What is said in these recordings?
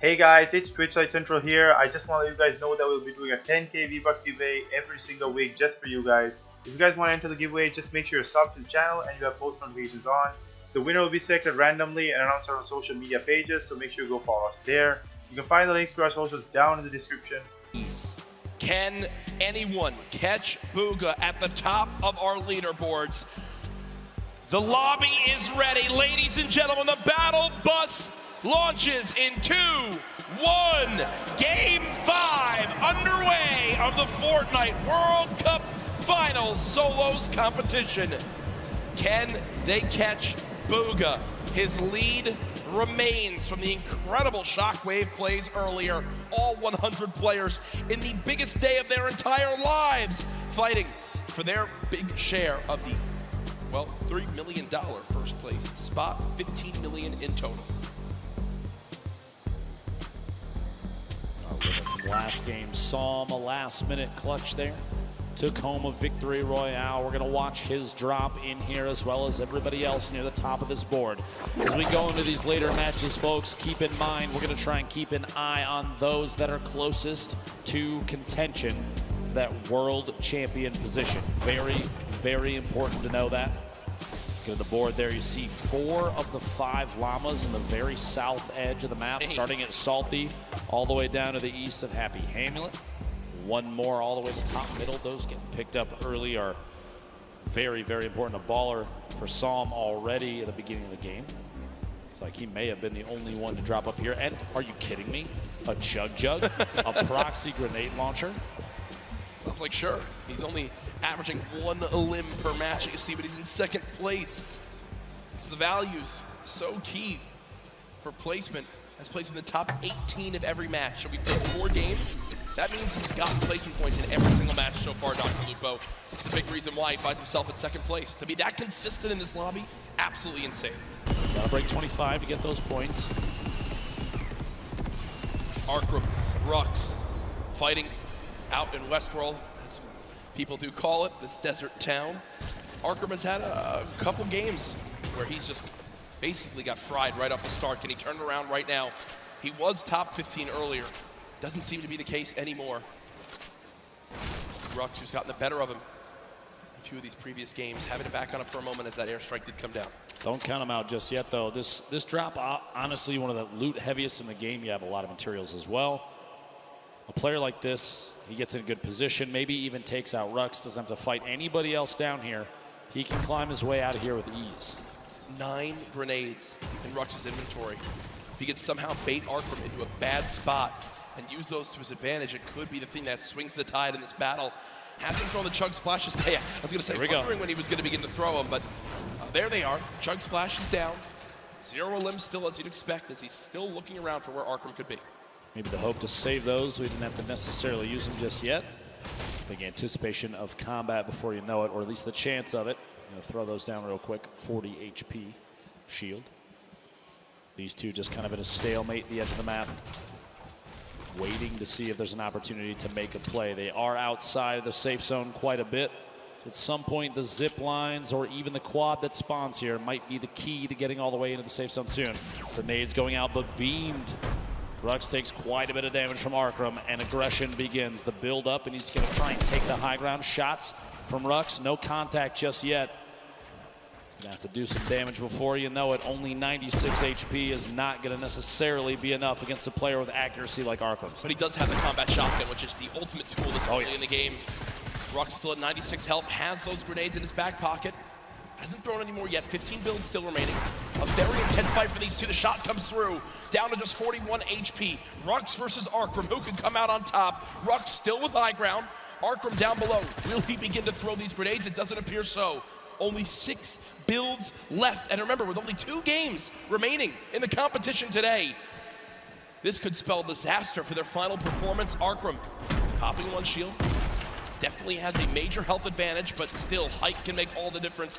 Hey guys, it's Twitchlight Central here. I just want to let you guys know that we'll be doing a 10k V-Bucks giveaway every single week just for you guys. If you guys want to enter the giveaway, just make sure you're subbed to the channel and you have post notifications on. The winner will be selected randomly and announced on our social media pages, so make sure you go follow us there. You can find the links to our socials down in the description. Can anyone catch Booga at the top of our leaderboards? The lobby is ready. Ladies and gentlemen, the battle bus launches in 2, 1. Game 5 underway of the Fortnite World Cup Finals Solos competition. Can they catch Booga? His lead remains from the incredible Shockwave plays earlier. All 100 players in the biggest day of their entire lives fighting for their big share of the, well, $3 million first place spot, $15 million in total. From last game, saw him a last-minute clutch there. Took home a victory royale. We're going to watch his drop in here as well as everybody else near the top of this board. As we go into these later matches, folks, keep in mind we're going to try and keep an eye on those that are closest to contention for that world champion position. Very, very important to know that. Go to the board there, you see 4 of the 5 llamas in the very south edge of the map, starting at Salty, all the way down to the east of Happy Hamlet. 1 more all the way to the top middle. Those getting picked up early are very, very important. A baller for Psalm already at the beginning of the game. It's like he may have been the only one to drop up here. And are you kidding me? A Jug, a proxy grenade launcher. Sounds like sure. He's only averaging 1 limb per match, you see, but he's in 2nd place. So the value's so key for placement. Has placed in the top 18 of every match. So we played 4 games. That means he's gotten placement points in every single match so far, Dr. Lupo. It's a big reason why he finds himself in 2nd place. To be that consistent in this lobby, absolutely insane. Gotta break 25 to get those points. Arkram, Rux, fighting out in Westworld, as people do call it, this desert town. Arkram has had a couple games where he's just basically got fried right off the start. Can he turn it around right now? He was top 15 earlier. Doesn't seem to be the case anymore. Rux, who's gotten the better of him in a few of these previous games, having to back on it for a moment as that airstrike did come down. Don't count him out just yet, though. This drop, honestly, one of the loot heaviest in the game. You have a lot of materials as well. A player like this, he gets in a good position, maybe even takes out Rux, doesn't have to fight anybody else down here. He can climb his way out of here with ease. 9 grenades in Rux's inventory. If he could somehow bait Arkram into a bad spot and use those to his advantage, it could be the thing that swings the tide in this battle. Hasn't thrown the Chug Splashes. I was going to say, wondering when he was going to begin to throw them, but there they are. Chug Splash is down. 0 limbs still, as you'd expect, as he's still looking around for where Arkram could be. Maybe the hope to save those. We didn't have to necessarily use them just yet. Big anticipation of combat before you know it, or at least the chance of it. Throw those down real quick. 40 HP shield. These two just kind of in a stalemate at the edge of the map, waiting to see if there's an opportunity to make a play. They are outside of the safe zone quite a bit. At some point, the zip lines or even the quad that spawns here might be the key to getting all the way into the safe zone soon. Grenades going out, but beamed. Rux takes quite a bit of damage from Arkram, and aggression begins. The build up, and he's going to try and take the high ground. Shots from Rux, no contact just yet. He's going to have to do some damage before you know it. Only 96 HP is not going to necessarily be enough against a player with accuracy like Arkram's. But he does have the combat shotgun, which is the ultimate tool this early in the game. Rux still at 96 health, has those grenades in his back pocket. Hasn't thrown any more yet. 15 builds still remaining. A very intense fight for these two. The shot comes through. Down to just 41 HP. Rux versus Arkram. Who can come out on top? Rux still with high ground. Arkram down below. Will he begin to throw these grenades? It doesn't appear so. Only 6 builds left. And remember, with only 2 games remaining in the competition today, this could spell disaster for their final performance. Arkram popping 1 shield. Definitely has a major health advantage, but still, height can make all the difference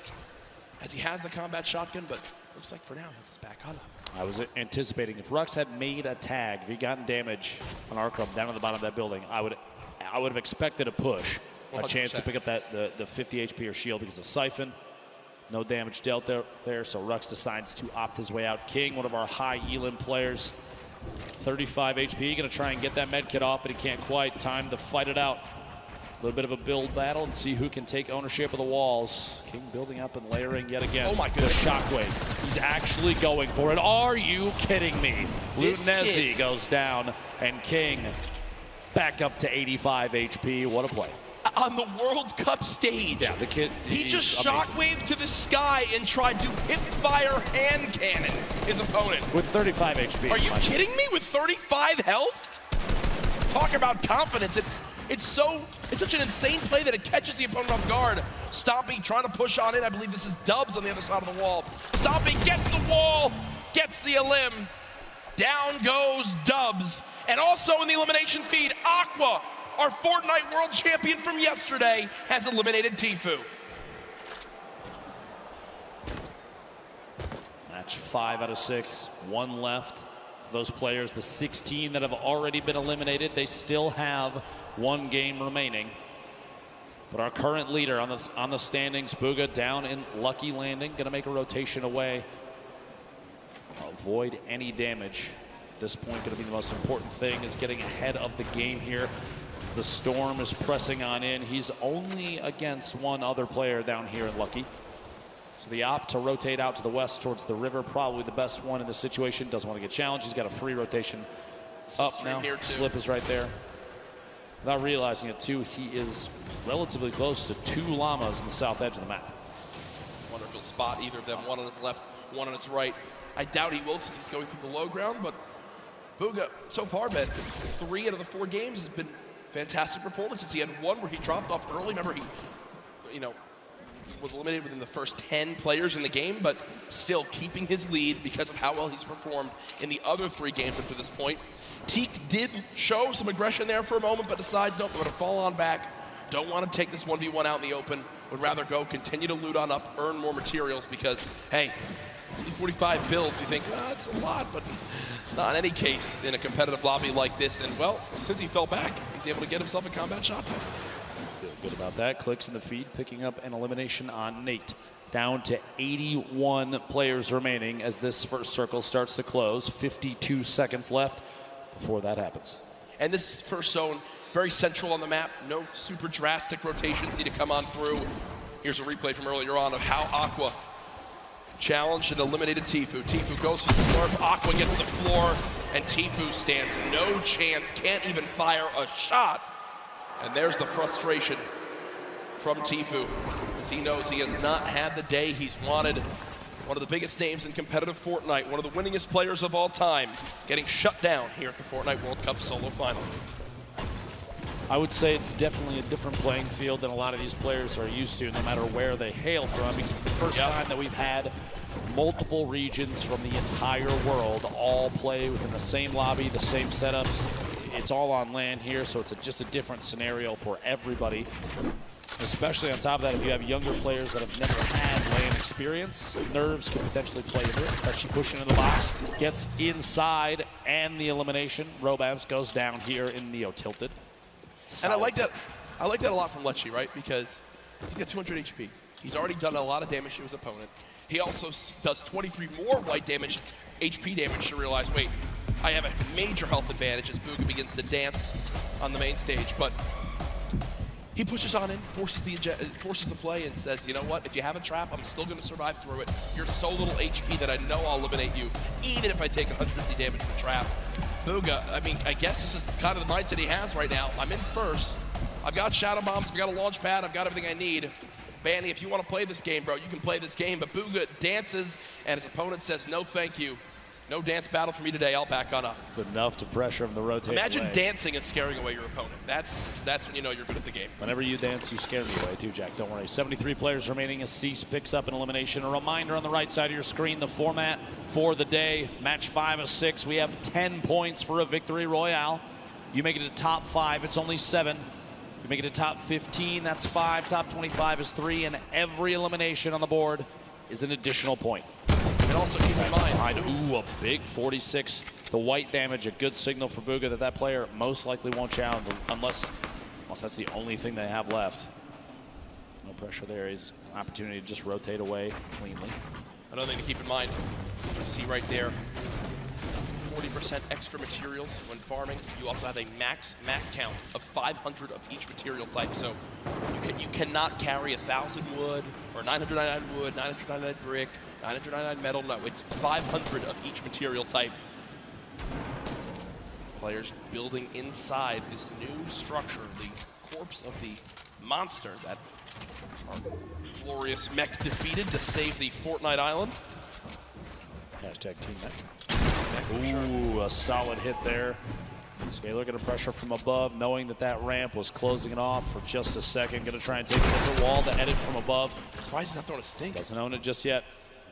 as he has the combat shotgun, but looks like for now, he'll just back on up. I was anticipating if Rux had made a tag, if he gotten damage on Arkram down at the bottom of that building, I would have expected a push, 100%. A chance to pick up the 50 HP or shield because of Siphon. No damage dealt there, so Rux decides to opt his way out. King, one of our high Elim players, 35 HP, gonna try and get that med kit off, but he can't quite. Time to fight it out. A little bit of a build battle and see who can take ownership of the walls. King building up and layering yet again. Oh my goodness. The shockwave. He's actually going for it. Are you kidding me? Lutinezi goes down, and King back up to 85 HP. What a play. On the World Cup stage. Yeah, the kid. He just shockwaved to the sky and tried to hip fire hand cannon his opponent. With 35 HP. Are you kidding me? With 35 health? Talk about confidence. It's such an insane play that it catches the opponent off guard. Stomping, trying to push on it. I believe this is Dubs on the other side of the wall. Stomping gets the wall, gets the elim. Down goes Dubs. And also in the elimination feed, Aqua, our Fortnite world champion from yesterday, has eliminated Tfue. Match 5 out of 6, 1 left. Those players, the 16 that have already been eliminated, they still have 1 game remaining. But our current leader on the standings, Bugha, down in Lucky Landing, gonna make a rotation away. Avoid any damage. At this point, gonna be the most important thing is getting ahead of the game here. As the storm is pressing on in, he's only against 1 other player down here in Lucky. So the opt to rotate out to the west towards the river, probably the best one in this situation. Doesn't want to get challenged. He's got a free rotation up now. Slip is right there. Without realizing it too, he is relatively close to 2 llamas in the south edge of the map. Wonderful spot, either of them, one on his left, one on his right. I doubt he will since he's going through the low ground, but Bugha, so far, Ben, 3 out of the 4 games has been fantastic performances. He had one where he dropped off early. Remember, he, was eliminated within the first 10 players in the game, but still keeping his lead because of how well he's performed in the other 3 games up to this point. Teak did show some aggression there for a moment, but decides, nope, I'm gonna fall on back. Don't want to take this 1v1 out in the open. Would rather go continue to loot on up, earn more materials because, hey, 45 builds, you think, that's a lot, but not in any case in a competitive lobby like this. And, well, since he fell back, he's able to get himself a combat shotgun. Feel good about that. Clicks in the feed, picking up an elimination on Nate. Down to 81 players remaining as this first circle starts to close. 52 seconds left before that happens. And this first zone, very central on the map. No super drastic rotations need to come on through. Here's a replay from earlier on of how Aqua challenged and eliminated Tfue. Tfue goes for the slurp, Aqua gets the floor, and Tfue stands no chance, can't even fire a shot. And there's the frustration from Tfue, as he knows he has not had the day he's wanted. One of the biggest names in competitive Fortnite, one of the winningest players of all time, getting shut down here at the Fortnite World Cup Solo Final. I would say it's definitely a different playing field than a lot of these players are used to, no matter where they hail from. Because it's the first time that we've had multiple regions from the entire world all play within the same lobby, the same setups. It's all on land here, so it's just a different scenario for everybody. Especially on top of that, if you have younger players that have never had land experience, nerves can potentially play into it. But she pushing into the box, gets inside, and the elimination. Robabs goes down here in Neo tilted. And I like that a lot from Lecce, right? Because he's got 200 HP. He's already done a lot of damage to his opponent. He also does 23 more white damage, HP damage to realize, wait, I have a major health advantage as Bugha begins to dance on the main stage. But he pushes on in, forces the play, and says, you know what, if you have a trap, I'm still going to survive through it. You're so little HP that I know I'll eliminate you, even if I take 150 damage from the trap. Bugha, I mean, I guess this is kind of the mindset he has right now. I'm in first. I've got shadow bombs, I've got a launch pad, I've got everything I need. Banny, if you want to play this game, bro, you can play this game. But Bugha dances, and his opponent says, no, thank you. No dance battle for me today. I'll back on up. It's enough to pressure him to rotate. Imagine away. Dancing and scaring away your opponent. That's when you know you're good at the game. Whenever you dance, you scare me away too, Jack. Don't worry. 73 players remaining as Cease picks up an elimination. A reminder on the right side of your screen, the format for the day. Match 5 of 6. We have 10 points for a victory royale. You make it to top 5, it's only 7. If you make it to top 15, that's 5. Top 25 is 3. And every elimination on the board is an additional point. And also keep in mind, ooh, a big 46. The white damage, a good signal for Bugha that player most likely won't challenge unless that's the only thing they have left. No pressure there. He's an opportunity to just rotate away cleanly. Another thing to keep in mind, you see right there, 40% extra materials when farming. You also have a max count of 500 of each material type. So you cannot carry 1,000 wood or 999 wood, 999 brick, 999 metal. No, it's 500 of each material type. Players building inside this new structure, the corpse of the monster that our glorious mech defeated to save the Fortnite island. Hashtag team mech. Ooh, a solid hit there. Scalar gonna pressure from above, knowing that that ramp was closing it off for just a second. Gonna try and take it to the wall to edit from above. Why is he not throwing a stink? Doesn't own it just yet.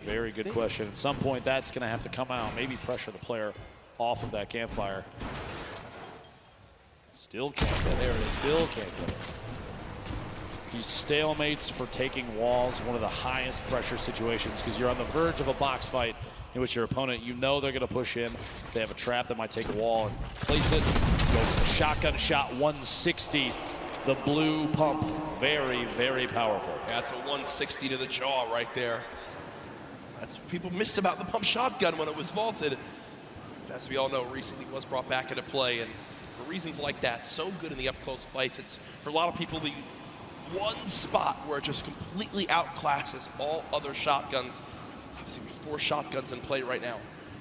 Very good question. At some point, that's gonna have to come out. Maybe pressure the player off of that campfire. Still can't get it. There it is. Still can't get it. These stalemates for taking walls, one of the highest pressure situations, because you're on the verge of a box fight in which your opponent, you know they're going to push in. They have a trap that might take a wall and place it. Go shotgun shot 160. The blue pump. Very, very powerful. That's a 160 to the jaw right there. That's what people missed about the pump shotgun when it was vaulted. As we all know, recently was brought back into play, and for reasons like that, so good in the up-close fights. It's, for a lot of people, the one spot where it just completely outclasses all other shotguns. Obviously, 4 shotguns in play right now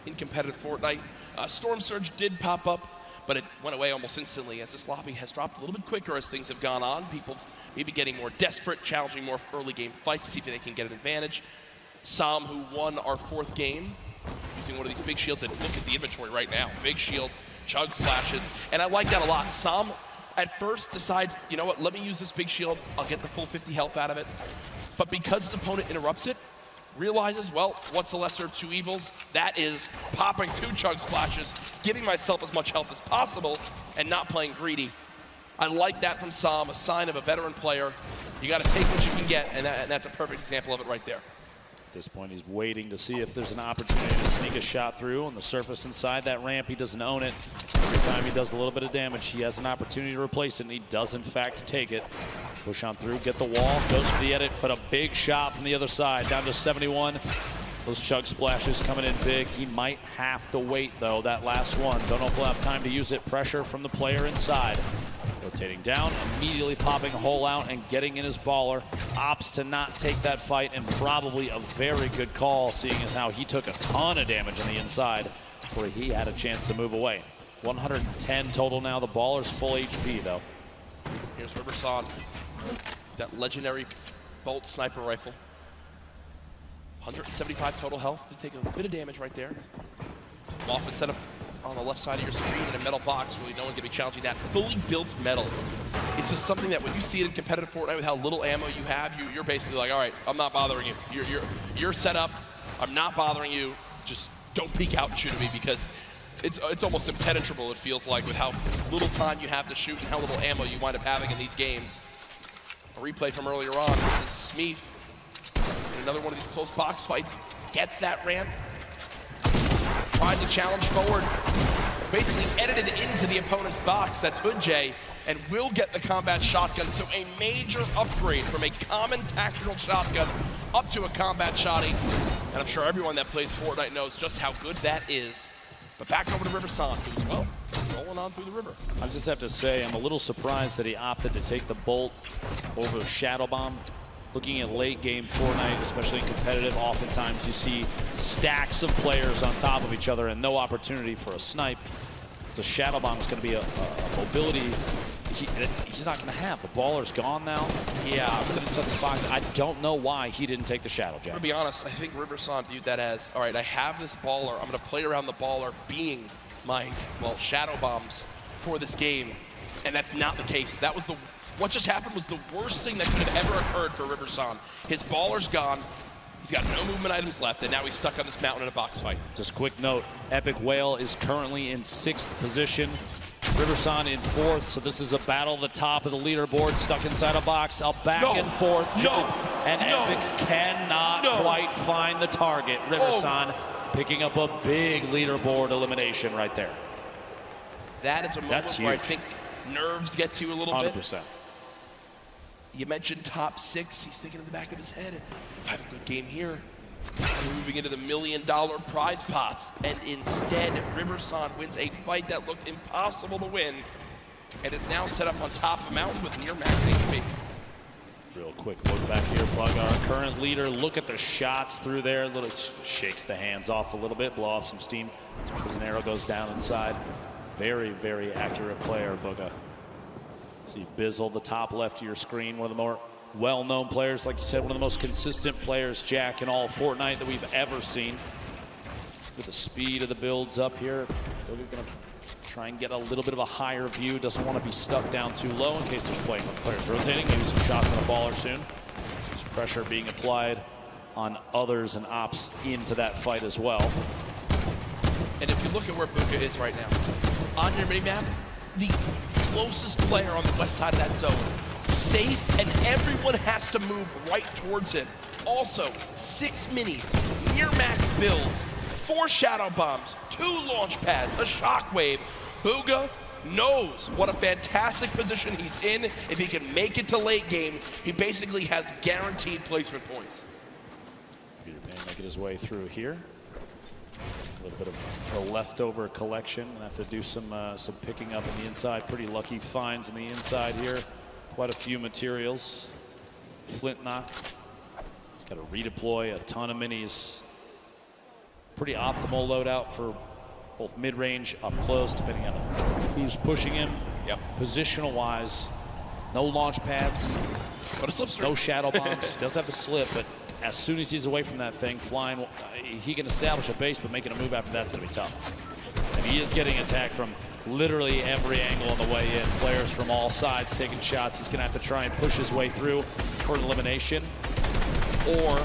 in competitive Fortnite. Storm Surge did pop up, but it went away almost instantly as this lobby has dropped a little bit quicker as things have gone on. People maybe getting more desperate, challenging more early game fights to see if they can get an advantage. Sam, who won our 4th game, using one of these big shields, and look at the inventory right now. Big shields, chug splashes, and I like that a lot. Sam at first decides, you know what, let me use this big shield. I'll get the full 50 health out of it. But because his opponent interrupts it, realizes, well, what's the lesser of 2 evils? That is popping 2 chug splashes, giving myself as much health as possible, and not playing greedy. I like that from Sam, a sign of a veteran player. You got to take what you can get, and that's a perfect example of it right there. At this point, he's waiting to see if there's an opportunity to sneak a shot through on the surface inside that ramp. He doesn't own it. Every time he does a little bit of damage, he has an opportunity to replace it, and he does, in fact, take it. Push on through, get the wall, goes for the edit, but a big shot from the other side, down to 71. Those chug splashes coming in big. He might have to wait, though, that last one. Don't know if he'll have time to use it. Pressure from the player inside. Rotating down, immediately popping a hole out and getting in his baller. Opts to not take that fight, and probably a very good call, seeing as how he took a ton of damage on the inside where he had a chance to move away. 110 total now. The baller's full HP, though. Here's Riverson. That legendary bolt sniper rifle. 175 total health to take a bit of damage right there. Often set up on the left side of your screen in a metal box. Really, no one can be challenging that. Fully built metal. It's just something that when you see it in competitive Fortnite with how little ammo you have, you're basically like, all right, I'm not bothering you. You're set up. I'm not bothering you. Just don't peek out and shoot at me, because it's almost impenetrable, it feels like, with how little time you have to shoot and how little ammo you wind up having in these games. A replay from earlier on. This is Smeeth in another one of these close box fights. Gets that ramp. Tries to challenge forward. Basically edited into the opponent's box. That's Hood J. And will get the combat shotgun. So a major upgrade from a common tactical shotgun up to a combat shotty. And I'm sure everyone that plays Fortnite knows just how good that is. But back over to Riverson, who's, well, rolling on through the river. I just have to say, I'm a little surprised that he opted to take the bolt over Shadow Bomb. Looking at late game Fortnite, especially in competitive, oftentimes you see stacks of players on top of each other and no opportunity for a snipe. The Shadow Bomb is going to be a mobility he's not going to have. The baller's gone now. Yeah. Inside this box. I don't know why he didn't take the Shadow Jab. To be honest, I think Riverson viewed that as, all right, I have this baller. I'm going to play around the baller being my, well, Shadow Bombs for this game. And that's not the case. That was what just happened was the worst thing that could have ever occurred for Riverson. His baller's gone. He's got no movement items left, and now he's stuck on this mountain in a box fight. Just quick note, Epic Whale is currently in 6th position. Riverson in 4th, so this is a battle at the top of the leaderboard, stuck inside a box, a back and forth. And Epic cannot quite find the target. Riverson picking up a big leaderboard elimination right there. That is a moment where I think nerves gets you a little 100%. bit. You mentioned top 6. He's thinking in the back of his head, if I have a good game here, moving into the $1 million prize pots, and instead Riverson wins a fight that looked impossible to win and is now set up on top of a mountain with near max HP. Real quick look back here, Plug, our current leader. Look at the shots through there. Little shakes the hands off a little bit, blow off some steam. As an arrow goes down inside. Very, very accurate player, Booga. See Bizzle, the top left of your screen, one of the more well-known players. Like you said, one of the most consistent players, Jack, in all of Fortnite that we've ever seen. With the speed of the builds up here, Booga gonna try and get a little bit of a higher view. Doesn't want to be stuck down too low in case there's players rotating. Maybe some shots on a baller soon. There's pressure being applied on others and ops into that fight as well. And if you look at where Booga is right now, on your minimap, the closest player on the west side of that zone, safe, and everyone has to move right towards him. Also, 6 minis, near max builds, 4 shadow bombs, 2 launch pads, a shockwave. Booga knows what a fantastic position he's in. If he can make it to late game, he basically has guaranteed placement points. Peter Pan making his way through here. A little bit of a leftover collection. Gonna have to do some picking up on the inside. Pretty lucky finds on the inside here. Quite a few materials. Flint knock. He's got to redeploy a ton of minis. Pretty optimal loadout for both mid-range, up close, depending on who's pushing him. Yep. Positional wise, no launch pads, but a slipstream. no shadow bombs. He does have a slip, but as soon as he's away from that thing, flying, he can establish a base, but making a move after that's going to be tough. And he is getting attacked from literally every angle on the way in. Players from all sides taking shots. He's going to have to try and push his way through for an elimination, or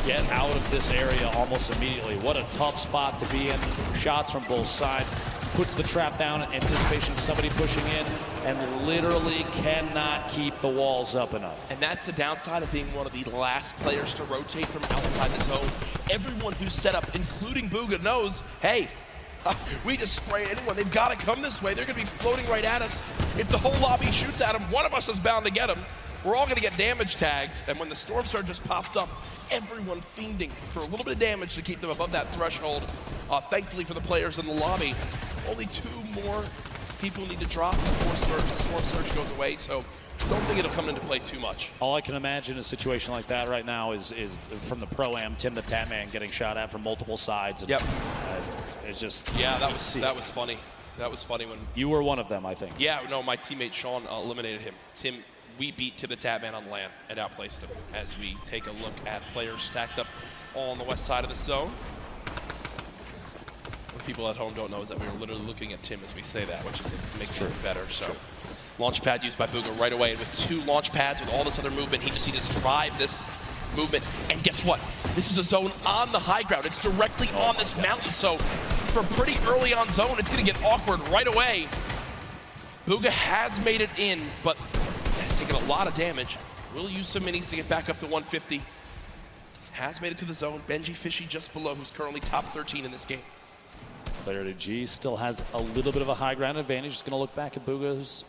get out of this area almost immediately. What a tough spot to be in. Shots from both sides. Puts the trap down in anticipation of somebody pushing in, and literally cannot keep the walls up enough. And that's the downside of being one of the last players to rotate from outside the zone. Everyone who's set up, including Booga, knows, hey, we just spray anyone. They've got to come this way. They're going to be floating right at us. If the whole lobby shoots at them, one of us is bound to get them. We're all going to get damage tags, and when the storm surge just popped up, everyone fiending for a little bit of damage to keep them above that threshold. Thankfully for the players in the lobby, only 2 more people need to drop before storm surge goes away, so don't think it'll come into play too much. All I can imagine in a situation like that right now is from the Pro-Am, Tim the Tatman getting shot at from multiple sides. And, yep. It's just... Yeah, that was funny. That was funny when... You were one of them, I think. Yeah, no, my teammate Sean eliminated him. Tim, we beat Tim the Tatman on LAN and outplaced him as we take a look at players stacked up all on the west side of the zone. What people at home don't know is that we were literally looking at Tim as we say that, which is makes it better. So, launch pad used by Booga right away, and with 2 launch pads with all this other movement, he just needs to survive this movement. And guess what? This is a zone on the high ground. It's directly on this mountain, so for pretty early on zone, it's going to get awkward right away. Booga has made it in, but has taken a lot of damage. Will use some minis to get back up to 150. Has made it to the zone. Benji Fishy just below, who's currently top 13 in this game. Player to G still has a little bit of a high ground advantage. Just going to look back at Booga, who's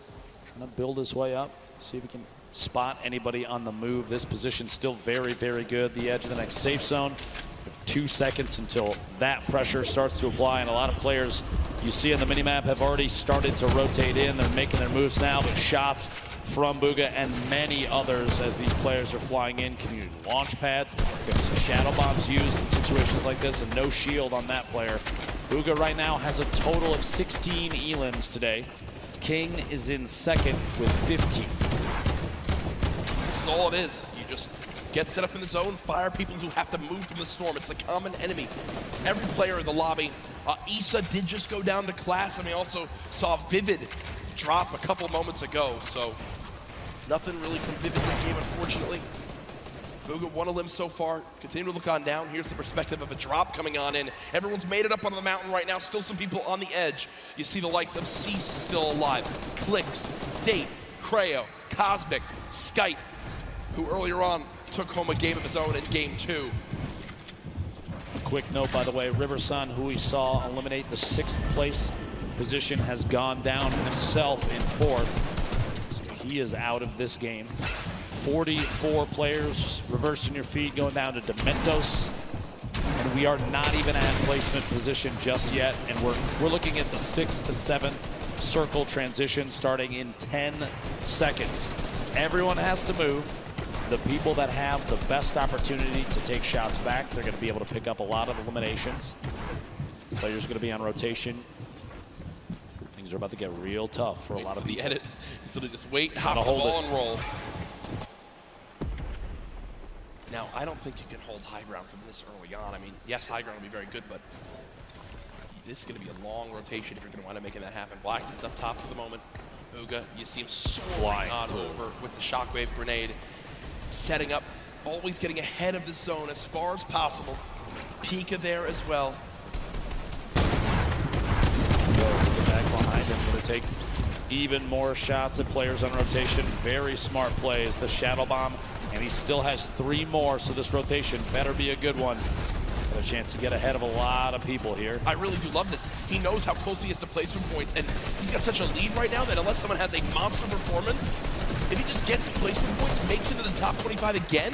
trying to build his way up. See if he can spot anybody on the move. This position still very, very good. The edge of the next safe zone. 2 seconds until that pressure starts to apply, and a lot of players you see on the minimap have already started to rotate in. They're making their moves now, but shots from Booga and many others as these players are flying in. Community launch pads, some shadow bombs used in situations like this, and no shield on that player. Booga right now has a total of 16 elims today. King is in second with 15. This is all it is. You just get set up in the zone, fire people who have to move from the storm. It's the common enemy. Every player in the lobby. Issa did just go down to class, and we also saw Vivid drop a couple moments ago, so nothing really from Vivid this game, unfortunately. Booga 1 elim so far. Continue to look on down. Here's the perspective of a drop coming on in. Everyone's made it up on the mountain right now. Still some people on the edge. You see the likes of Cease still alive. Clicks, Zate, Creo, Cosmic, Skype, who earlier on took home a game of his own in game 2. Quick note, by the way, Riverson, who we saw eliminate the 6th place position, has gone down himself in 4th. So he is out of this game. 44 players reversing your feed, going down to Dementos. And we are not even at placement position just yet. And we're looking at the 6th to 7th circle transition starting in 10 seconds. Everyone has to move. The people that have the best opportunity to take shots back, they're going to be able to pick up a lot of eliminations. Players are going to be on rotation. Things are about to get real tough for a lot of people. Edit. So they just wait, hop the ball, and roll. Now, I don't think you can hold high ground from this early on. I mean, yes, high ground will be very good, but this is going to be a long rotation if you're going to wind up making that happen. Blacks is up top for the moment. Bugha, you see him soaring on over with the shockwave grenade. Setting up, always getting ahead of the zone as far as possible. Pika there as well. Back behind him, going to take even more shots at players on rotation. Very smart plays. The Shadow Bomb, and he still has 3 more, so this rotation better be a good one. Got a chance to get ahead of a lot of people here. I really do love this. He knows how close he is to placement points, and he's got such a lead right now that unless someone has a monster performance, if he just gets placement points, makes it to the top 25 again,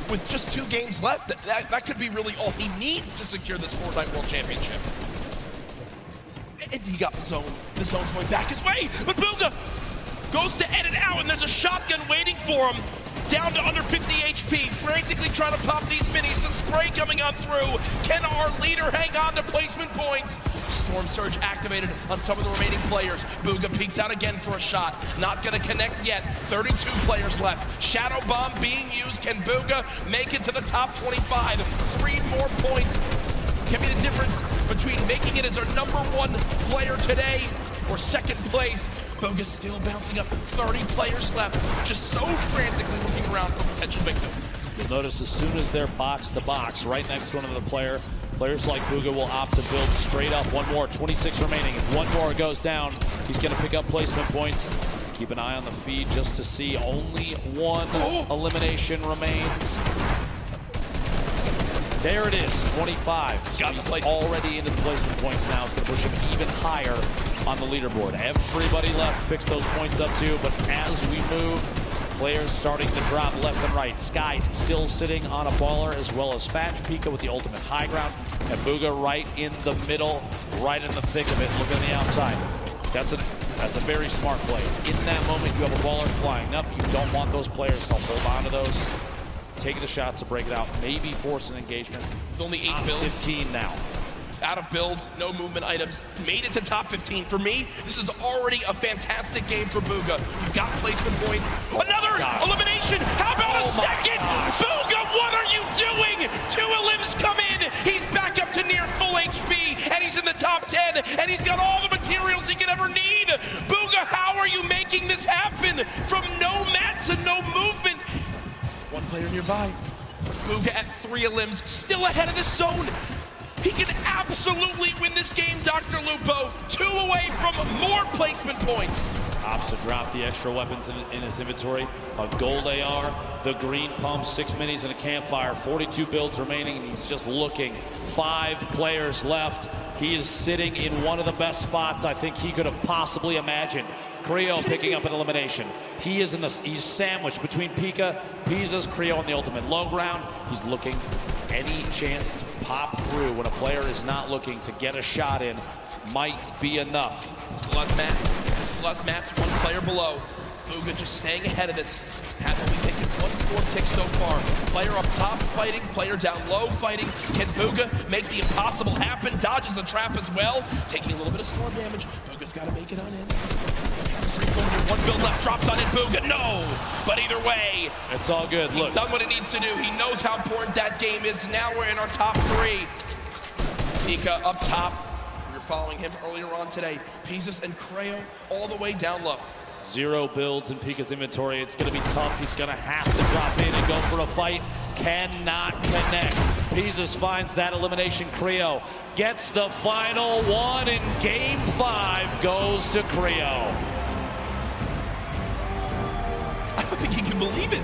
with just 2 games left, that could be really all he needs to secure this Fortnite World Championship. And he got the zone. The zone's going back his way, but Bugha goes to edit out, and there's a shotgun waiting for him. Down to under 50 HP, frantically trying to pop these minis. The spray coming on through. Can our leader hang on to placement points? Storm Surge activated on some of the remaining players. Bugha peeks out again for a shot. Not going to connect yet. 32 players left. Shadow Bomb being used. Can Bugha make it to the top 25? 3 more points can be the difference between making it as our #1 player today or 2nd place. Bugha still bouncing up. 30 players left. Just so frantically looking around for potential victim. You'll notice as soon as they're box to box, right next to another player, players like Bugha will opt to build straight up. 1 more, 26 remaining. If 1 more goes down, he's going to pick up placement points. Keep an eye on the feed just to see only 1 elimination remains. There it is, 25. So he's already into the placement points now. It's going to push him even higher on the leaderboard. Everybody left picks those points up too, but as we move, players starting to drop left and right. Sky still sitting on a baller, as well as Fatch. Pika with the ultimate high ground, and Bugha right in the middle, right in the thick of it, looking on the outside. That's a very smart play. In that moment, you have a baller flying up. You don't want those players to hold on to those. Taking the shots to break it out, maybe force an engagement. With only 8 builds. 15 now. Out of builds, no movement items. Made it to top 15. For me, this is already a fantastic game for Bugha. You've got placement points. Another elimination. How about a second? Bugha, what are you doing? 2 elims come in. He's back up to near full HP, and he's in the top 10, and he's got all the materials he could ever need. Bugha, how are you making this happen? From no mats and no movement. 1 player nearby. Bugha at 3 elims, still ahead of the zone. He can absolutely win this game, Dr. Lupo. 2 away from more placement points. Opts to drop the extra weapons in his inventory. A gold AR, the green pump, 6 minis, and a campfire. 42 builds remaining, and he's just looking. 5 players left. He is sitting in one of the best spots I think he could have possibly imagined. Creo picking up an elimination. He's sandwiched between Pika, Piza's, Creo on the ultimate low ground. He's looking any chance to pop through when a player is not looking to get a shot in might be enough. Still has mats, 1 player below. Bugha just staying ahead of this. Has only taken 1 score tick so far. Player up top fighting, player down low fighting. Can Bugha make the impossible happen? Dodges the trap as well. Taking a little bit of storm damage. Bugha's got to make it on in. 1 build left, drops on in. Bugha, no! But either way, it's all good. He's done what he needs to do. He knows how important that game is. Now we're in our top 3. Pika up top. We were following him earlier on today. Pizzas and Creo all the way down low. 0 builds in Pika's inventory. It's going to be tough. He's going to have to drop in and go for a fight. Cannot connect. Pizzas finds that elimination. Creo gets the final 1 in game 5. Goes to Creo. I don't think he can believe it.